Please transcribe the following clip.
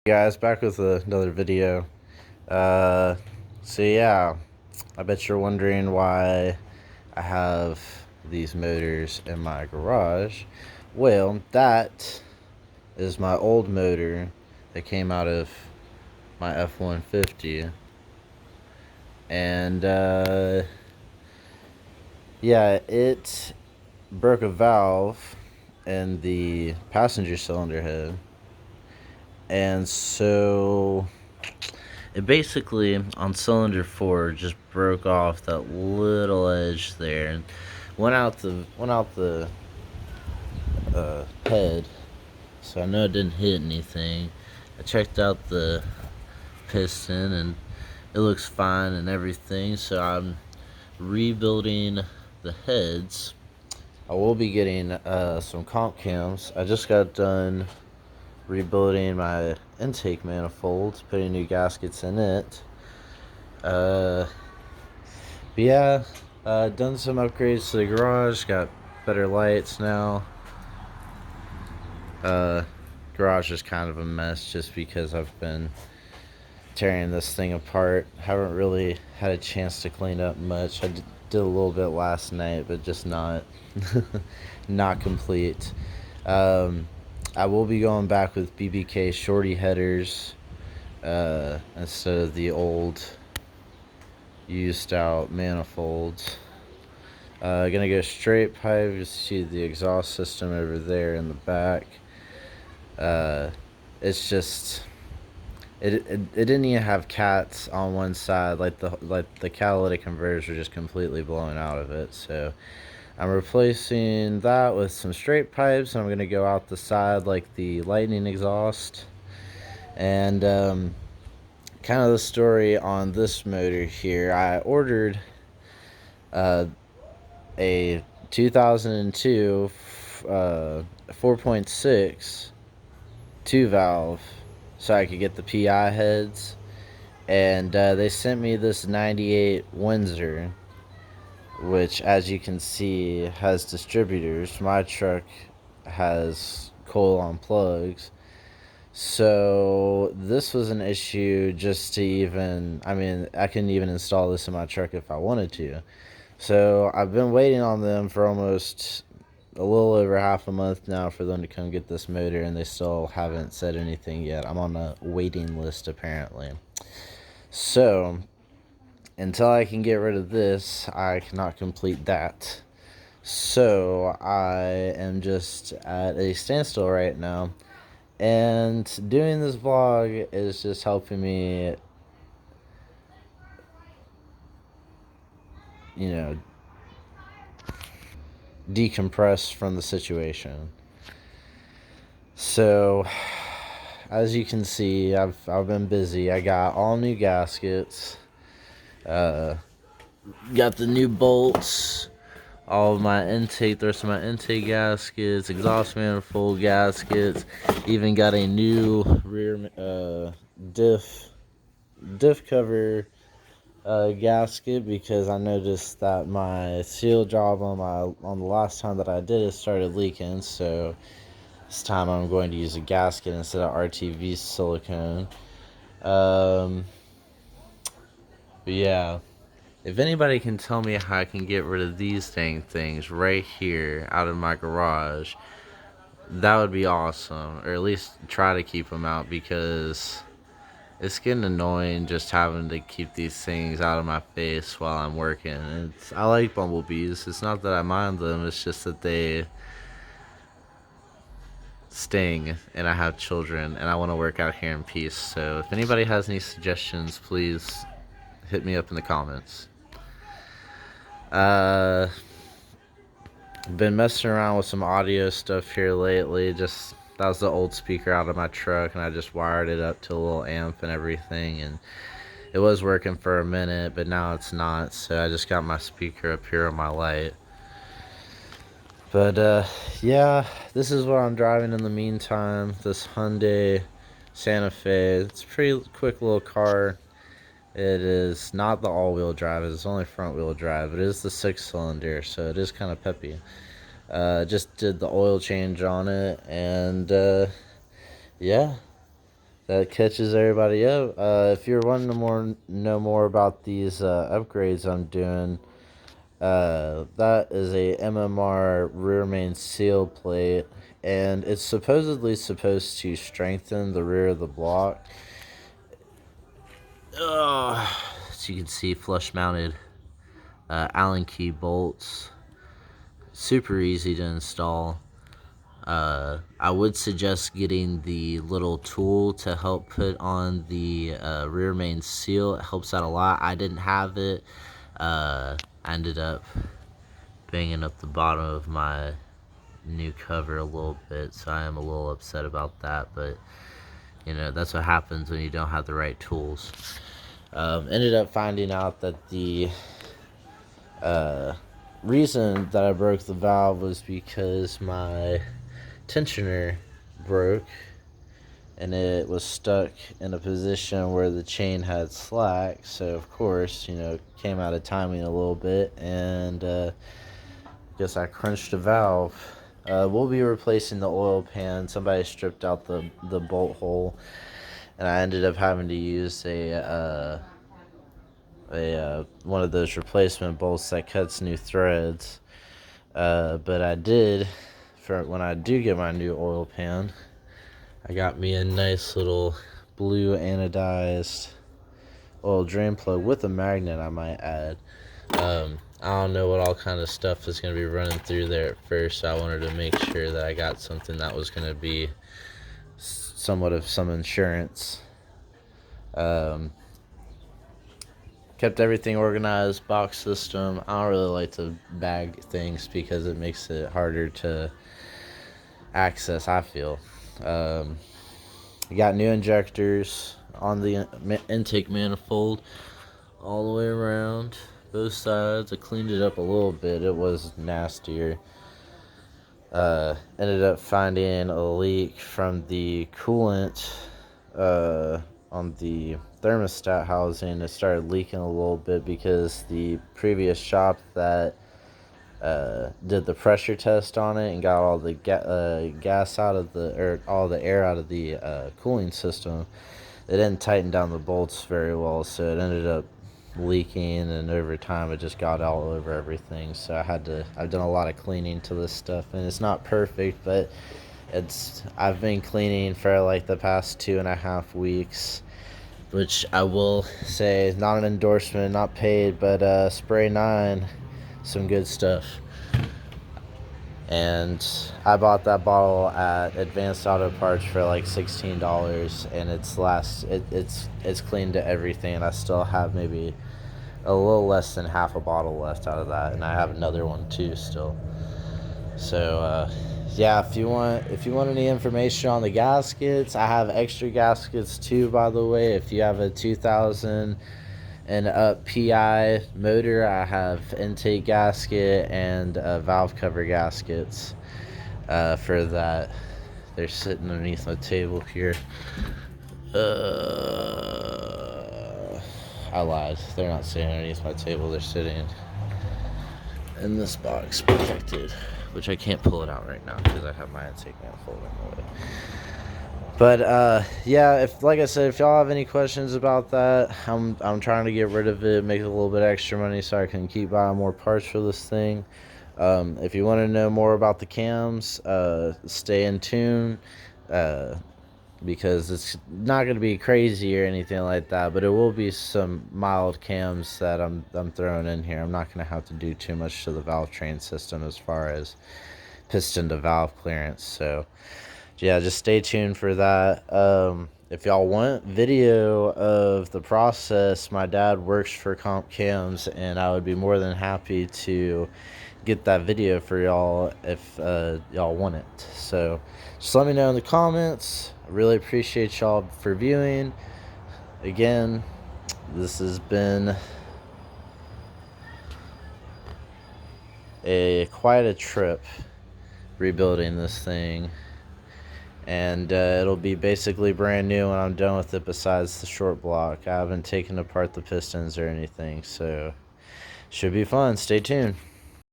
Guys, back with another video. Uh, so yeah, I bet you're wondering why I have these motors in my garage. Well, that is my old motor that came out of my F-150. And yeah, it broke a valve in the passenger cylinder head. And so it basically, on cylinder 4, just broke off that little edge there and went out the head. So I know it didn't hit anything. I checked out the piston and it looks fine and everything. So I'm rebuilding the heads. I will be getting some comp cams. I just got done rebuilding my intake manifold, putting new gaskets in it. But yeah, done some upgrades to the garage. Got better lights now. Garage is kind of a mess just because I've been tearing this thing apart. Haven't really had a chance to clean up much. I did a little bit last night, but just not not complete. I will be going back with BBK shorty headers instead of the old used out manifolds. Gonna go straight pipe. You see the exhaust system over there in the back. It's just it didn't even have cats on one side. Like the catalytic converters were just completely blown out of it. So I'm replacing that with some straight pipes. And I'm gonna go out the side like the lightning exhaust. And kind of the story on this motor here. I ordered a 2002 4.6 2 valve so I could get the PI heads, and they sent me this 98 Windsor, which, as you can see, has distributors. My truck has coil on plugs. So this was an issue just to even, I mean, I couldn't even install this in my truck if I wanted to. So I've been waiting on them for almost a little over half a month now for them to come get this motor, and they still haven't said anything yet. I'm on a waiting list apparently. So until I can get rid of this, I cannot complete that. So I am just at a standstill right now. And doing this vlog is just helping me, you know, decompress from the situation. So, as you can see, I've been busy. I got all new gaskets. Got the new bolts. All of my intake, the rest of my intake gaskets, exhaust manifold gaskets. Even got a new rear diff cover gasket, because I noticed that my seal job on the last time that I did it started leaking. So this time I'm going to use a gasket instead of RTV silicone. But yeah, if anybody can tell me how I can get rid of these things right here out of my garage, that would be awesome. Or at least try to keep them out, because it's getting annoying just having to keep these things out of my face while I'm working. I like bumblebees. It's not that I mind them. It's just that they sting, and I have children, and I want to work out here in peace. So if anybody has any suggestions, please hit me up in the comments. Been messing around with some audio stuff here lately. Just that was the old speaker out of my truck, and I just wired it up to a little amp and everything, and it was working for a minute, but now it's not. So I just got my speaker up here on my light. But yeah, this is what I'm driving in the meantime. This Hyundai Santa Fe. It's a pretty quick little car. It is not the all-wheel drive. It's only front-wheel drive. It is the 6-cylinder, so it is kind of peppy. Just did the oil change on it, and yeah, that catches everybody up. If you're wanting to know more about these upgrades I'm doing, that is a MMR rear main seal plate, and it's supposedly supposed to strengthen the rear of the block. As you can see, flush mounted Allen key bolts, super easy to install. I would suggest getting the little tool to help put on the rear main seal. It helps out a lot. I didn't have it. I ended up banging up the bottom of my new cover a little bit, so I am a little upset about that, but you know, that's what happens when you don't have the right tools. Ended up finding out that the reason that I broke the valve was because my tensioner broke, and it was stuck in a position where the chain had slack, so of course, you know, it came out of timing a little bit, and guess I crunched a valve. We'll be replacing the oil pan. Somebody stripped out the bolt hole, and I ended up having to use a one of those replacement bolts that cuts new threads. But I did, for when I do get my new oil pan, I got me a nice little blue anodized oil drain plug with a magnet, I might add. I don't know what all kind of stuff is going to be running through there at first, so I wanted to make sure that I got something that was going to be somewhat of some insurance. Kept everything organized, box system. I don't really like to bag things because it makes it harder to access, I feel. Got new injectors on the intake manifold all the way around both sides. I cleaned it up a little bit. It was nastier. Ended up finding a leak from the coolant on the thermostat housing. It started leaking a little bit because the previous shop that did the pressure test on it and got all the gas out of all the air out of the cooling system, they didn't tighten down the bolts very well, so it ended up leaking, and over time it just got all over everything. So I've done a lot of cleaning to this stuff, and it's not perfect, but I've been cleaning for like the past 2.5 weeks, which I will say, not an endorsement, not paid, but Spray 9, some good stuff. And I bought that bottle at Advanced Auto Parts for like $16, and it's clean to everything, and I still have maybe a little less than half a bottle left out of that, and I have another one too still. So yeah, if you want any information on the gaskets, I have extra gaskets too, by the way. If you have a 2000 and up PI motor, I have intake gasket and valve cover gaskets for that. They're sitting underneath my table here. I lied. They're not sitting underneath my table. They're sitting in this box protected, which I can't pull it out right now because I have my intake manifold in the way. But yeah, like I said, if y'all have any questions about that, I'm trying to get rid of it, make a little bit extra money so I can keep buying more parts for this thing. If you want to know more about the cams, stay in tune, because it's not going to be crazy or anything like that, but it will be some mild cams that I'm throwing in here. I'm not going to have to do too much to the valve train system as far as piston to valve clearance. So yeah, just stay tuned for that. If y'all want video of the process, my dad works for Comp Cams, and I would be more than happy to get that video for y'all if y'all want it. So just let me know in the comments. I really appreciate y'all for viewing. Again, this has been quite a trip rebuilding this thing, and it'll be basically brand new when I'm done with it, besides the short block. I haven't taken apart the pistons or anything, so should be fun. Stay tuned.